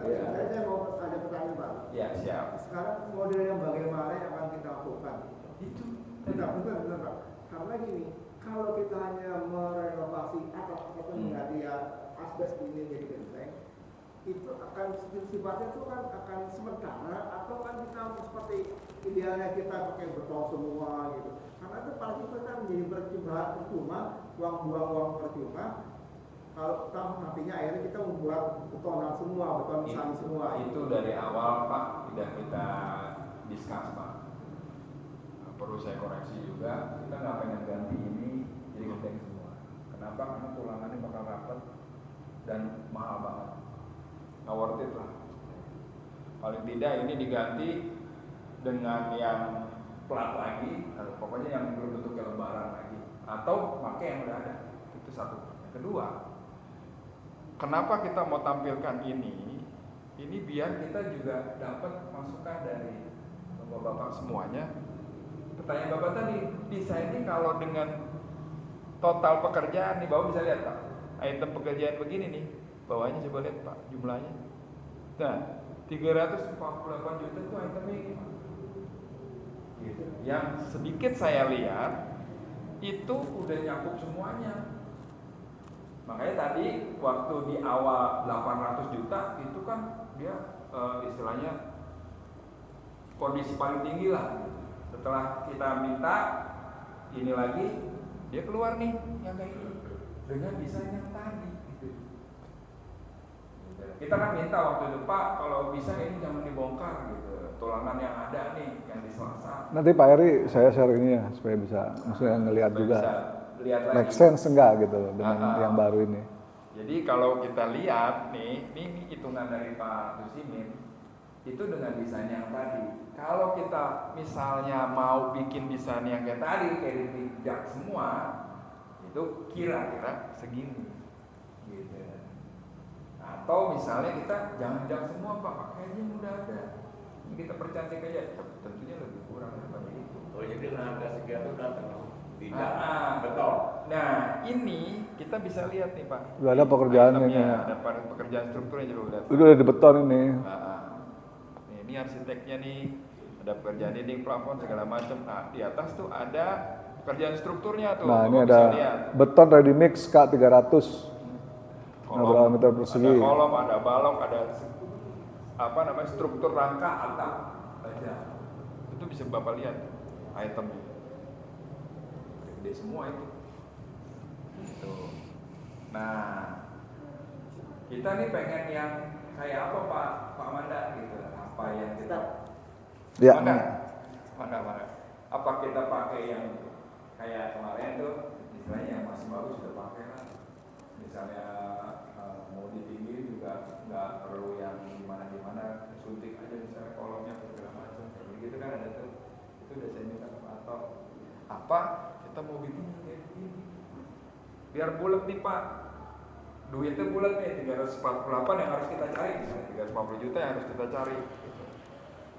Iya. Nah, saya mau ada pertanyaan Pak. Ya siap. Sekarang model yang bagaimana yang akan kita lakukan? Itu. Benar Pak. Karena gini, kalau kita hanya merenovasi atap ataupun mengganti asbes ini jadi genteng, itu akan sifatnya itu kan akan sementara atau kan kita seperti idealnya kita pakai beton semua gitu. Karena itu pasti itu kan menjadi percuma, uang percuma. Kalau kita nantinya akhirnya kita membuat betonan semua, beton sali semua. Itu dari awal Pak tidak kita discuss Pak. Perlu saya koreksi juga, kita nggak pengen ganti ini jadi genteng semua. Kenapa? Karena tulangannya bakal rapat dan mahal banget. Nggak worth it lah. Paling tidak ini diganti dengan yang plat lagi, pokoknya yang berbentuk lembaran lagi, atau pakai yang udah ada. Itu satu. Yang kedua, kenapa kita mau tampilkan ini? Ini biar kita juga dapat masukan dari bapak-bapak semuanya. Pertanyaan bapak tadi, desainnya kalau dengan total pekerjaan nih, bapak bisa lihat Pak, item pekerjaan begini nih, bawahnya coba lihat Pak jumlahnya. Nah, 348 juta itu itemnya ini Pak. Gitu. Yang sedikit saya lihat itu udah nyakup semuanya. Makanya tadi waktu di awal 800 juta itu kan dia istilahnya kondisi paling tinggi lah. Setelah kita minta ini lagi, dia keluar nih yang kayak ini dengan desain yang tadi. Gitu. Kita kan minta waktu itu Pak, kalau bisa ini jangan dibongkar gitu. Tulangan yang ada nih yang di Selasa. Nanti Pak Eri saya share ini ya supaya bisa maksudnya ngelihat juga. Lihat lagi. Make sense enggak gitu loh dengan yang baru ini. Jadi kalau kita lihat nih, ini hitungan dari Pak Tusimin itu dengan desain yang tadi. Kalau kita misalnya mau bikin desain yang kayak tadi, kayak dijak semua, itu kira-kira segini, gitu. Atau misalnya kita jangan jak semua Pak, pakai aja yang udah ada. Ini kita percantik aja, tentunya lebih kurang daripada itu. Oh jadi dengan harga sekian itu kan termasuk tidak betul. Nah ini kita bisa lihat nih Pak. Udah ada pekerjaannya itemnya, nih. ada pekerjaan strukturnya juga udah. Itu udah di beton ini. Nih, ini arsiteknya nih, ada pekerjaan dinding, plafon segala macam. Nah di atas tuh ada pekerjaan strukturnya tuh. Nah ini Bapak ada bisa lihat. beton ready mix K300. Kolom, berapa meter persegi? ada kolom, ada balok, ada apa namanya struktur rangka atap aja. Itu bisa Bapak lihat itemnya. Gede semua itu. Gitu. Nah, kita nih pengen yang kayak apa Pak Manda gitu. Apa yang kita Ya. Manda. Apa kita pakai yang kayak kemarin tuh, istilahnya yang masih bagus sudah pakai lah. Misalnya mau ditinggi juga nggak perlu yang gimana, suntik aja misalnya kolomnya segala Pak, kita mau bikin kayak begini. Biar bulat nih Pak. Duitnya bulat nih 348 yang harus kita cari, 350 juta yang harus kita cari. Gitu.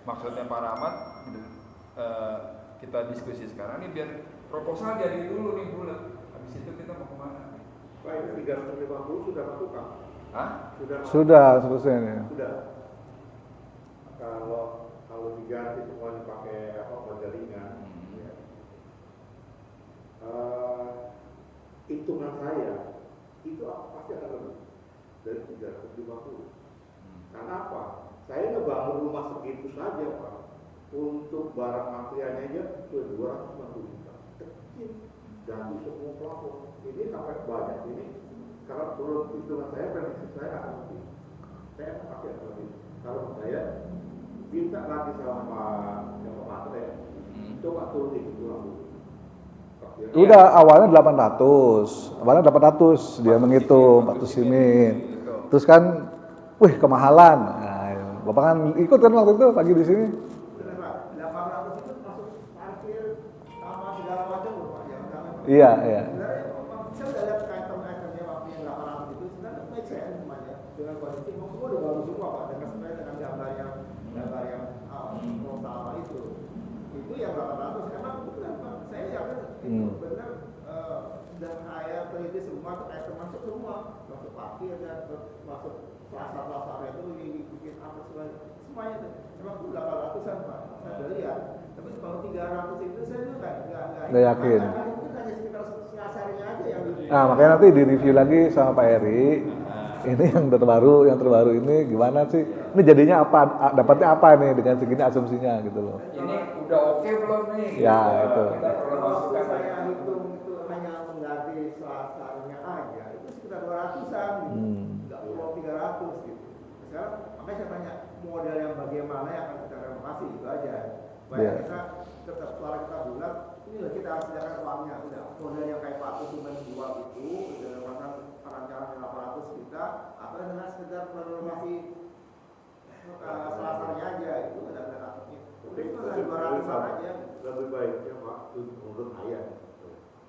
Maksudnya Pak Rahmat, kita diskusi sekarang nih biar proposal jadi dulu nih bulat. Habis itu kita mau kemana? Pak, ini 350 sudah masukkan? Hah? Sudah selesai nih. Sudah. Kalau diganti semuanya pakai model ringan, ya. Hitungan saya itu pasti akan lebih dari 350. Karena apa? Saya ngebangun rumah segitu saja Pak, untuk barang materialnya aja 250 juta. Kecil, ganti semua plafon. Ini sampai banyak ini. Kalau belum hitungan saya, prediksi saya akan lebih. Saya akan pakai lebih. Kalau saya minta lagi sama Pak Matre, coba turunin 20. Udah awalnya 800. Awalnya 800 dia menghitung Pak Tusimin. Terus kan, wih kemahalan. Nah, Bapak kan ikut kan waktu itu pagi di sini. Benar Pak, 800 itu masuk parkir sama segala macam loh Pak. Iya, iya. Sebenarnya saya udah lihat item-itemnya waktu yang 800 itu sebenarnya make sense semuanya dengan kondisi semua udah bagus semua Pak, dengan sebenarnya dengan gambar yang utama itu yang 800 emang benar Pak, saya yakin itu benar dan saya teliti semua tuh item masuk semua, masuk parkir dan masuk pasar-pasar itu bikin apa semuanya tuh emang itu 800-an Pak, saya udah lihat. Tapi kalau 300 itu saya juga nggak yakin. Itu hanya sekitar selasarnya aja yang Nah makanya nanti direview lagi sama Pak Eri. Ini yang terbaru ini gimana sih? Ini jadinya apa? Dapatnya apa nih dengan segini asumsinya gitu loh? Ini udah oke belum nih? Ya itu. Kita perlu masukkan. Saya hitung itu hanya mengganti selasarnya aja itu sekitar 200-an gitu. Nggak perlu 300 gitu. Sekarang makanya saya tanya model yang bagaimana yang akan kita renovasi itu aja. Supaya kita tetap suara kita bulat, inilah kita harus sediakan uangnya. Udah model yang kayak Pak Tusimin jual itu, dengan pasang perancangan 800 juta, atau dengan sekedar renovasi selasarnya aja itu ada atasnya. Itu ada 200-an aja. Lebih baiknya Pak, menurut saya,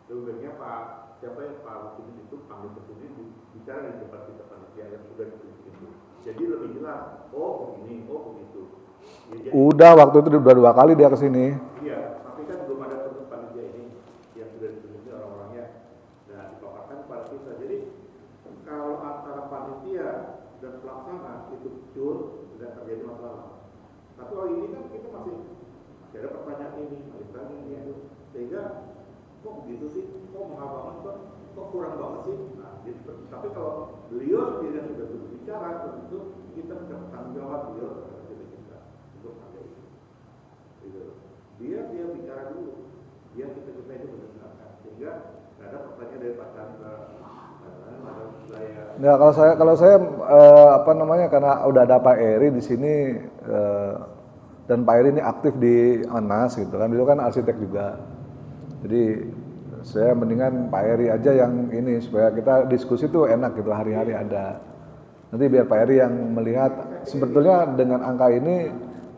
lebih baiknya Pak, siapa yang Pak Tusimin itu panggil ke sini bicara di tempat kita panitia yang sudah ditunjuk itu. Jadi lebih jelas, oh begini, oh begitu. Ya, udah waktu itu udah 2 kali dia kesini. Iya, tapi kan belum ada bentuk panitia ini yang sudah ditunjuk orang-orangnya. Nah, dipaparkan kepada kita. Jadi kalau antara panitia dan pelaksana itu betul tidak terjadi masalah. Tapi kalau ini kan kita masih ada pertanyaan ini, itu, sehingga kok begitu sih? Kok mahal banget? Kok kurang banget sih? Nah, gitu. Tapi kalau beliau sendiri sudah berbicara, tentu kita bisa bertanggung jawab beliau. Dia bicara dulu, dia kita itu mendengarkan sehingga nggak ada pertanyaan dari Pak Chandra. Ya kalau saya apa namanya karena udah ada Pak Eri di sini dan Pak Eri ini aktif di ANAS gitu kan, beliau kan arsitek juga. Jadi saya mendingan Pak Eri aja yang ini supaya kita diskusi tuh enak gitu hari-hari ada. Nanti biar Pak Eri yang melihat sebetulnya dengan angka ini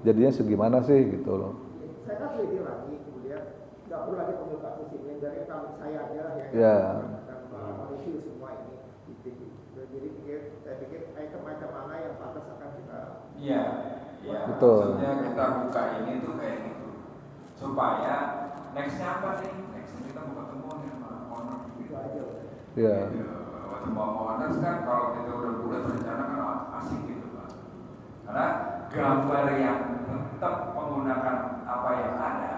jadinya segimana sih gitu loh. Saya kan lebih lagi kemudian nggak perlu lagi panggil Pak Tusimin dari kami saya aja yang mereview semua ini. Jadi saya pikir item-item mana yang pantas akan kita. Iya. Betul. Maksudnya kita buka ini tuh kayak gitu supaya nextnya apa nih? Nextnya kita mau ketemu nih sama owner. Itu aja. Iya. Ketemu sama owner kan kalau kita udah bulat rencana kan asik gitu Pak. Karena gambar yang tetap menggunakan apa yang ada,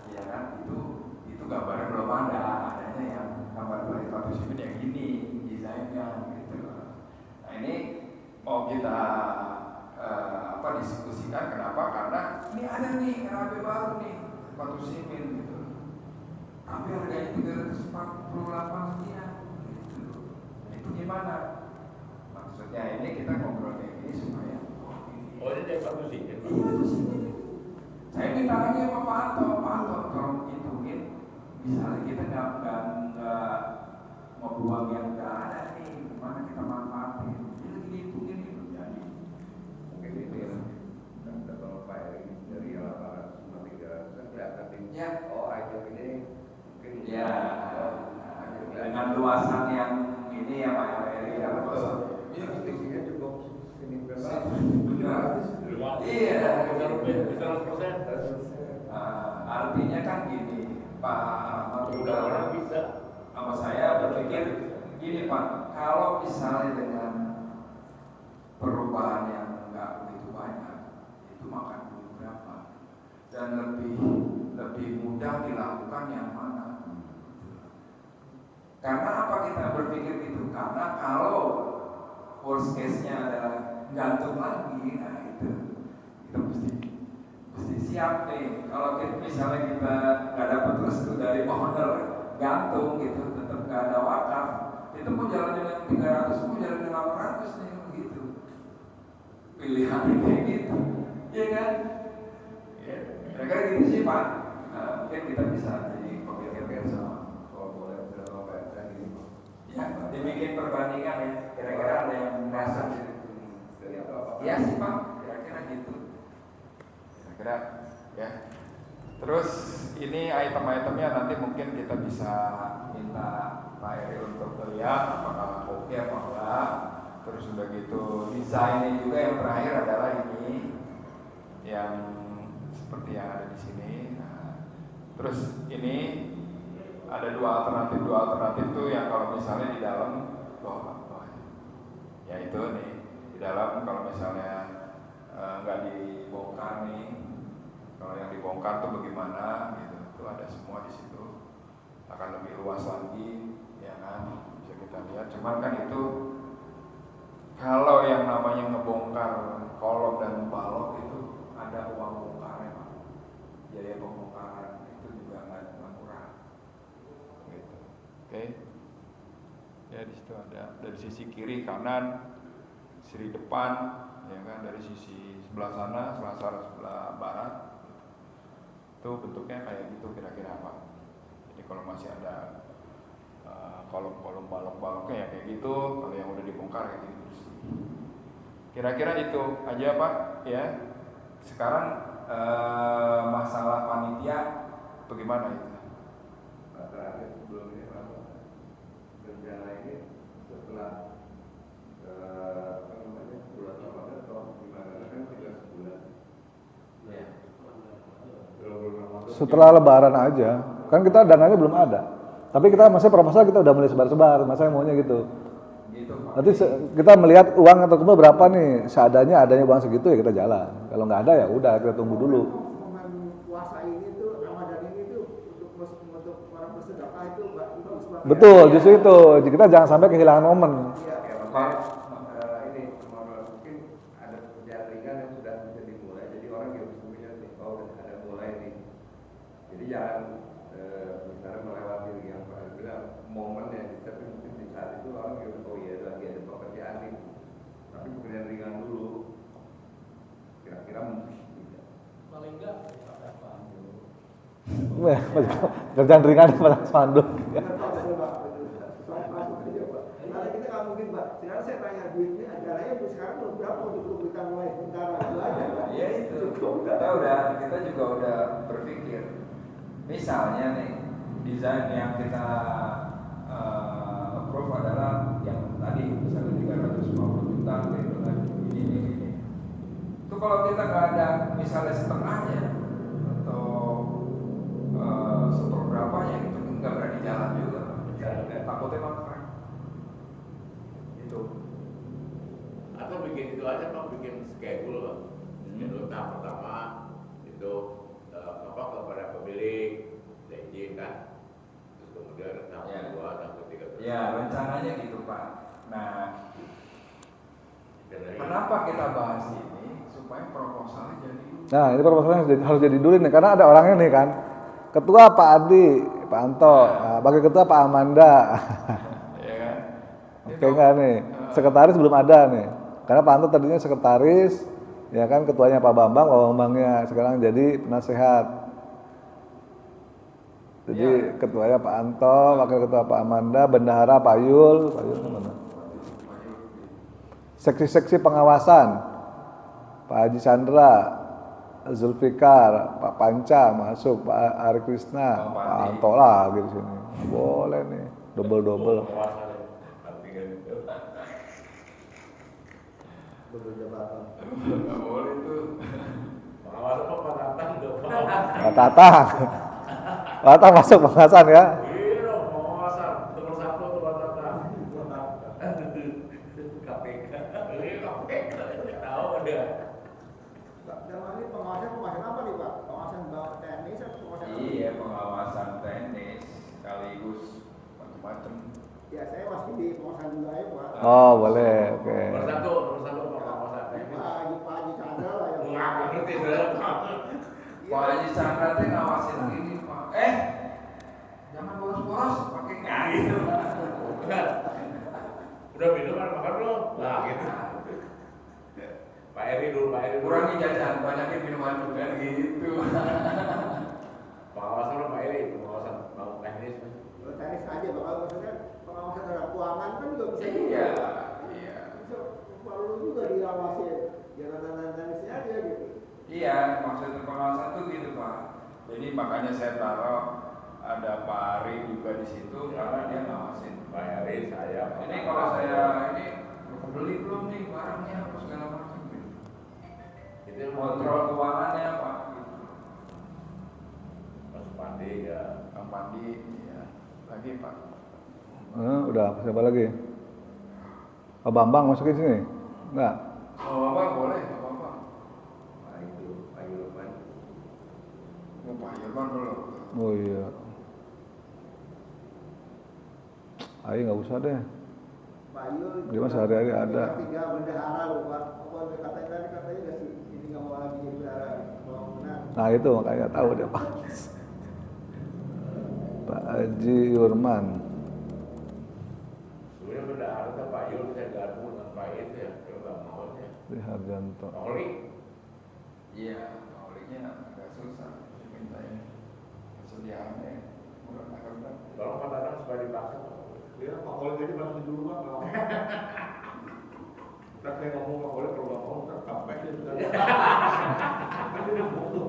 ya kan itu gambarnya belum ada, adanya yang gambar dari Pak Tusimin yang gini desainnya gitu. Nah ini mau kita diskusikan kenapa? Karena ini ada nih RAP baru nih Pak Tusimin gitu. Tapi harganya 348 sekian gitu. Itu gimana? Maksudnya ini kita ngobrol kayak gini supaya oh ini yang bagus sih. Saya minta lagi sama Pak Anto tolong hitungin. Misalnya kita nggak membuang yang nggak ada nih, gimana kita manfaatin? Ini lagi dihitungin itu jadi. Mungkin itu ya. Dan kalau Pak Eri dari 853 kan kelihatan Ya. oh item ini Iya. Bisa 100%. Artinya kan gini, Pak Ahmad Udah orang bisa. sama saya berpikir gini Pak, kalau misalnya dengan perubahan yang nggak begitu banyak, itu makan duit berapa? Dan lebih mudah dilakukan yang mana? Karena apa kita berpikir gitu? Karena kalau worst case-nya adalah gantung lagi, nah itu mesti siap nih. Kalau misalnya kita nggak dapat restu dari owner, gantung gitu, tetap nggak ada wakaf, itu mau jalan dengan 300, mau jalan dengan 800 nih, begitu. Pilihan kayak gitu, ya kan? Ya, kira-kira gitu sih Pak. Mungkin kita bisa jadi pemikir bersama. Kalau boleh berapa baca gitu. Ya, dibikin perbandingan ya. Kira-kira ada yang merasa gitu. Iya sih Pak, kira-kira gitu. Kira-kira ya. Terus ini item-itemnya nanti mungkin kita bisa minta Pak Eri untuk melihat apakah oke apa enggak. Terus udah gitu desainnya juga yang terakhir adalah ini yang seperti yang ada di sini. Nah, terus ini ada dua alternatif tuh yang kalau misalnya di dalam ya itu nih di dalam kalau misalnya nggak dibongkar nih, kalau yang dibongkar tuh bagaimana gitu, itu ada semua di situ, akan lebih luas lagi ya kan, bisa kita lihat. Cuman kan itu kalau yang namanya ngebongkar kolom dan balok itu ada uang bongkarnya Pak, biaya pembongkaran itu juga nggak murah gitu. Oke. Ya di situ ada dari sisi kiri, kanan, sisi depan, ya kan, dari sisi sebelah sana, sebelah barat, itu bentuknya kayak gitu kira-kira Pak. Jadi kalau masih ada kolom-kolom balok-baloknya ya kayak gitu, kalau yang udah dibongkar kayak gitu. Kira-kira itu aja Pak ya. Sekarang masalah panitia bagaimana itu? Terakhir sebelum ini rencana ini setelah bulan Ramadan atau gimana, kan tinggal sebulan. Ya. Setelah Lebaran aja, kan kita dananya belum ada. Tapi kita masih proposal kita udah mulai sebar-sebar, masa maunya gitu. Gitu Pak. Nanti kita melihat uang yang terkumpul berapa nih, seadanya uang segitu ya kita jalan. Kalau nggak ada ya udah kita tunggu dulu. Momen puasa ini tuh, Ramadan ini tuh untuk orang bersedekah itu bagus banget. Betul, justru itu. Kita jangan sampai kehilangan momen. Ya, Pak, ini mungkin ada pekerjaan ringan yang sudah bisa dimulai, jadi orang yang bisa melihat nih, oh ada mulai nih. Jadi jangan misalnya melewati yang Pak bilang momen yang tapi mungkin di saat itu orang yang oh iya lagi ada pekerjaan nih, tapi pekerjaan ringan dulu. Kira-kira mungkin tidak. Paling enggak ada apa? Kerjaan ringan malah spanduk. Karena kita nggak mungkin Pak. Sekarang saya tanya duitnya acaranya sekarang berapa untuk kita mulai sementara itu aja. Ya itu. Kita juga udah berpikir. Misalnya nih desain yang kita approve adalah yang tadi misalnya 350 juta gitu kan, ini. Itu kalau kita nggak ada misalnya setengahnya atau seberapanya itu nggak berani jalan juga. Takutnya mangkrak. Itu. Atau bikin itu aja Pak, bikin schedule Pak. Schedule tahap pertama itu kepada pemilik izin kan, terus kemudian tahap kedua, tahap ketiga. Ya rencananya gitu Pak. Nah, kenapa kita bahas ini supaya proposalnya jadi dulu. Nah, ini proposalnya harus jadi dulu nih, karena ada orangnya nih kan. Ketua Pak Adi, Pak Anto, nah, bagi ketua Pak Amanda. Ya kan? Oke nggak nih? Sekretaris belum ada nih. Karena Pak Anto tadinya sekretaris, ya kan, ketuanya Pak Bambangnya sekarang jadi penasehat. Jadi ketuanya Pak Anto, wakil ketua Pak Amanda, bendahara Pak Yul mana? Seksi-seksi pengawasan Pak Haji Chandra, Zulfikar, Pak Panca masuk, Pak Ari Krisna, Pak Anto lagi di sini. Boleh nih, double. betul jabatan. Nggak boleh tuh. Pengawasan apa Pak Tatang udah Pak Tatang. Pak Tatang masuk pengawasan ya. Iya dong, pengawasan nomor 1 tuh Pak Tatang. KPK. Iya KPK. Tahu ada. Dalam ini pengawasan apa nih Pak? Pengawasan teknis atau pengawasan apa? Iya, pengawasan teknis sekaligus macam-macam. Ya saya masih di pengawasan juga ya Pak. Oh boleh, oke. Nomor satu Pak pengawasan teknis. Pak Haji Chandra lah yang Nggak ngerti saya. Pak Haji Chandra tuh ngawasin gini, Pak. Jangan boros-boros, pakai nggak gitu. Udah minum kan makan belum? Nah gitu. Pak Eri dulu. Kurangi jajan, banyakin minuman juga gitu. Pengawasan Pak Eri, pengawasan bangun teknis. teknis aja Pak. Kalau maksudnya pengawasan terhadap keuangan kan juga bisa Iya. bisa perlu juga diawasi jabatan teknisnya aja gitu. Iya, maksud pengawasan tuh gitu Pak. Jadi makanya saya taruh ada Pak Ari juga di situ karena dia ngawasin. Pak Eri, saya. Ini kalau saya ini beli belum nih barangnya apa segala macam gitu. Itu Kontrol keuangannya Pak. Gitu. Mas Pandi ya. Kang Pandi, ya. Lagi Pak. Udah, siapa lagi? Pak Bambang masukin sini? Enggak? Oh Bapak boleh, Pak Bapak. Pak Yulman. Oh, Pak Irman belum. Oh iya. Ayo nggak usah deh. Pak Yul Dia mah sehari-hari ada. Tiga bendahara loh Pak. Apa katanya nggak sih ini nggak mau lagi jadi bendahara bangunan. Nah itu makanya tahu dia Pak. Pak Haji Yurman. Sebenarnya benda harta Pak Yul saya gabung dengan Pak itu ya. Kalau nggak mau ya. Di Harjanto. Pak Oli. Iya, awalnya agak susah dimintain kesediaannya. Mudah-mudahan. Tolong Pak Tatang supaya dipaksa. Ya, Pak Oleh aja masih dulu Pak. Ntar saya ngomong Pak Oleh kalau nggak mau ntar comeback ya sudah. Kan dia ngomong tuh.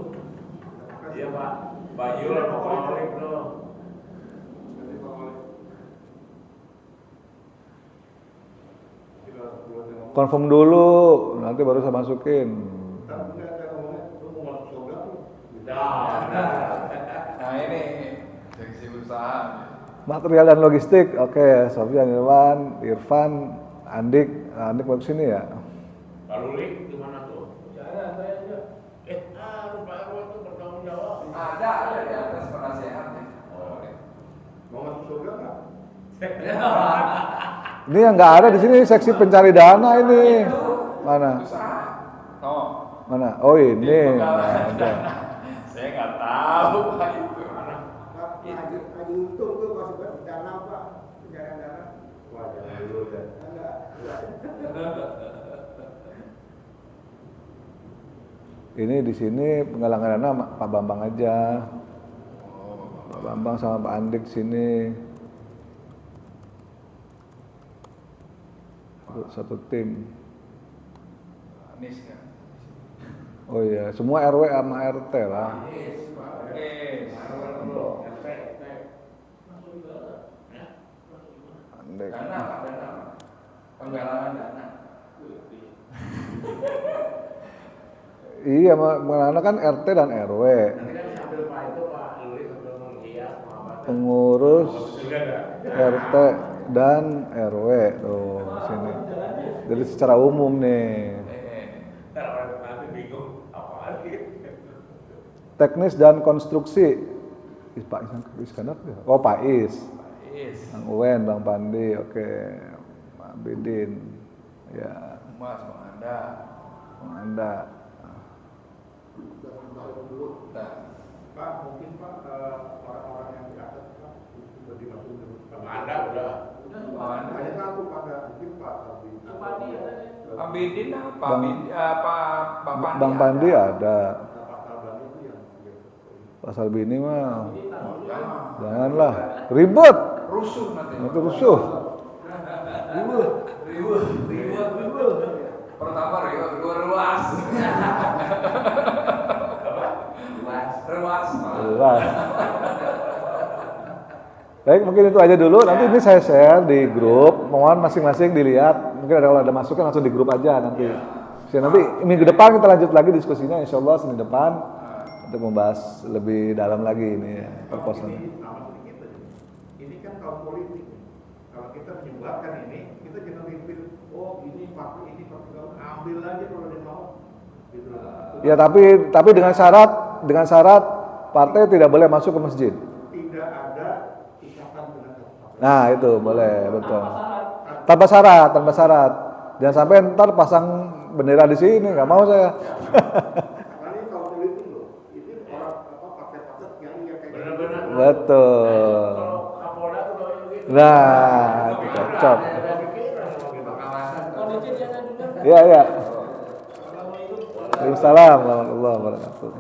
Iya Pak. Pak Yul dan Pak Oli bro. Jadi Pak Oleh. Kita buat yang ngomong. Confirm dulu, nanti baru saya masukin. Ntar enggak saya ngomongnya, lu mau masuk surga tuh. Nah ini seksi usaha. Material dan logistik, oke. Sofyan Irwan, Irfan, Andik masuk sini ya. Pak Luli gimana tuh? Jangan, saya aja. Pak RW itu bertanggung jawab. Ada di atas penasehatnya. Oh, Mau masuk surga nggak? Ini yang nggak ada di sini seksi pencari dana ini. Mana? Usaha. Oh. Mana? Oh ini. Di Nah, pegawai. ada. Saya nggak tahu Pak itu. Pak Haji Untung tuh masih buat dana Pak, pencarian dana. Wah, jangan dulu ya. Enggak. Ini di sini penggalangan dana Pak Bambang aja. Pak Bambang sama Pak Andik sini. Satu tim. Anies kan. Oh iya, semua RW sama RT lah. Anies, Pak Anies. Andik. Dana Pak, dana. Penggalangan dana. Iya, mana kan RT dan RW. Nanti kan sambil Pak itu Pak Luli sambil menghias Muhammad. Pengurus Sudah ada. RT dan RW tuh sini. Jadi secara umum nih. Ntar orang nanti bingung apa lagi. Teknis dan konstruksi. Pak Iskandar ya? Oh Pak Is. Anies. Bang Uwen, Bang Pandi, oke. Pak Bidin. Ya, Mas, Bang Anda. Bang Anda. Nah, Pak, mungkin Pak orang-orang yang di atas Pak sudah dimasukin dulu. Bang Anda udah. Bang Anda. Hanya satu pada mungkin Pak tapi. Pak Pandi ada nih. Pak Bidin apa? Bang- Pak Pandi. Bang Pandi ada. Pasal baru itu yang Pasal bini mah Jangan. janganlah ribut. Rusuh nanti. Nanti rusuh. Ribut. Pertama ribut, kedua ruas. Ruas. Jelas. Baik, mungkin itu aja dulu. Nanti ini saya share di grup. Mohon masing-masing dilihat. Mungkin kalau ada masukan langsung di grup aja nanti. Nanti minggu depan kita lanjut lagi diskusinya. Insya Allah Senin depan untuk membahas lebih dalam lagi ini proposalnya. Ini kan kaum politik. Kalau kita menyebarkan ini, kita jangan repeat. Oh ini pakai kamu ambil aja kalau dia mau. Gitu. Ya tapi dengan syarat partai tidak boleh masuk ke masjid. Tidak ada ikatan dengan partai. Nah itu boleh, betul. Tanpa syarat. Jangan sampai ntar pasang bendera di sini, nggak mau saya. Karena ini kaum politik loh. Ini orang partai-partai yang kayak Benar-benar. Betul. Kalau Kapolda tuh kalau begitu. Nah, cocok. Kondisi dia kan juga. Iya. Waalaikumsalam warahmatullahi wabarakatuh.